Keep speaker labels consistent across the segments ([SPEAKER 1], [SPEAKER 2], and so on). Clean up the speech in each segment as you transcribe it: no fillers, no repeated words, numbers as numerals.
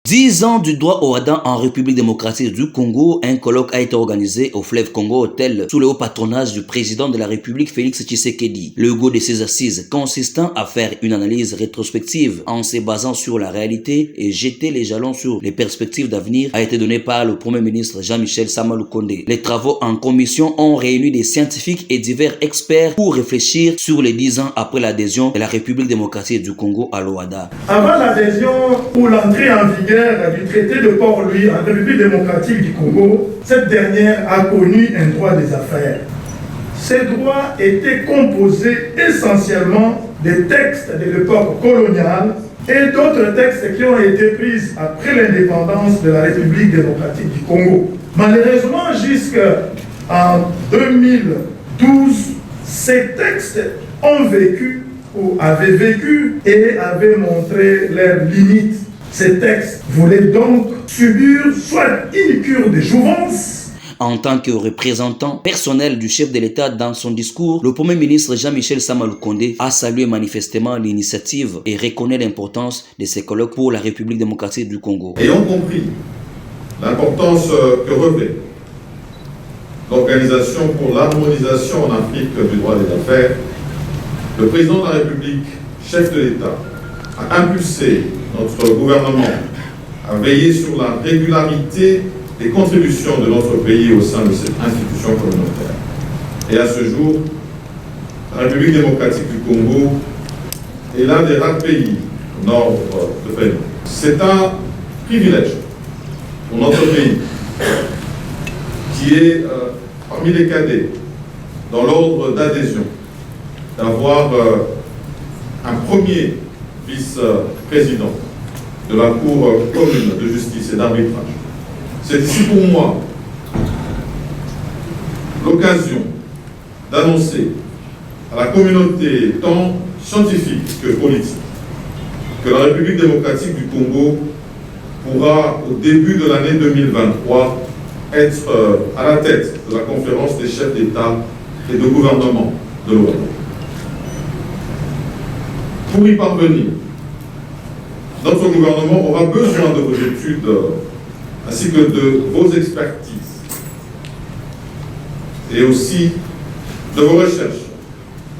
[SPEAKER 1] 10 ans du droit au Rwanda en République démocratique du Congo, un colloque a été organisé au Fleuve Congo Hotel sous le haut patronage du président de la République Félix Tshisekedi. Le goût de ces assises consistant à faire une analyse rétrospective en se basant sur la réalité et jeter les jalons sur les perspectives d'avenir a été donné par le Premier ministre Jean-Michel Sama Lukonde. Les travaux en commission ont réuni des scientifiques et divers experts pour réfléchir sur les 10 ans après l'adhésion de la République démocratique du Congo à l'OADA.
[SPEAKER 2] Avant l'adhésion ou l'entrée en vigueur du traité de Port-Louis en République démocratique du Congo, cette dernière a connu un droit des affaires. Ces droits étaient composés essentiellement des textes de l'époque coloniale et d'autres textes qui ont été pris après l'indépendance de la République démocratique du Congo. Malheureusement, jusqu'en 2012, ces textes ont vécu ou avaient vécu et avaient montré leurs limites. Ces textes voulaient donc subir soit une cure de jouvence.
[SPEAKER 1] En tant que représentant personnel du chef de l'État dans son discours, le Premier ministre Jean-Michel Sama Lukonde a salué manifestement l'initiative et reconnaît l'importance de ces colloques pour la République démocratique du Congo.
[SPEAKER 3] Ayant compris l'importance que revêt l'Organisation pour l'harmonisation en Afrique du droit des affaires, le président de la République, chef de l'État, a impulsé notre gouvernement à veiller sur la régularité des contributions de notre pays au sein de cette institution communautaire. Et à ce jour, la République démocratique du Congo est l'un des rares pays au nord de Bénin. C'est un privilège pour notre pays, qui est parmi les cadets dans l'ordre d'adhésion, d'avoir un premier vice-président de la Cour commune de justice et d'arbitrage. C'est ici pour moi l'occasion d'annoncer à la communauté tant scientifique que politique que la République démocratique du Congo pourra, au début de l'année 2023, être à la tête de la conférence des chefs d'État et de gouvernement de l'ONU. Pour y parvenir, notre gouvernement aura besoin de vos études ainsi que de vos expertises et aussi de vos recherches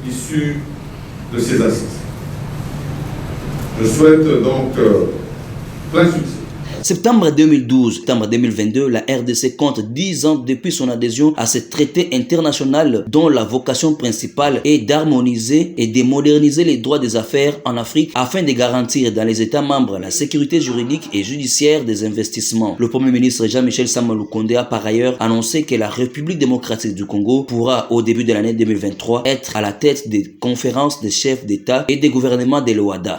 [SPEAKER 3] issues de ces assises. Je souhaite donc plein succès.
[SPEAKER 1] Septembre 2012, septembre 2022, la RDC compte 10 ans depuis son adhésion à ce traité international dont la vocation principale est d'harmoniser et de moderniser les droits des affaires en Afrique afin de garantir dans les États membres la sécurité juridique et judiciaire des investissements. Le Premier ministre Jean-Michel Sama Lukonde a par ailleurs annoncé que la République démocratique du Congo pourra au début de l'année 2023 être à la tête des conférences des chefs d'État et des gouvernements de l'OADA.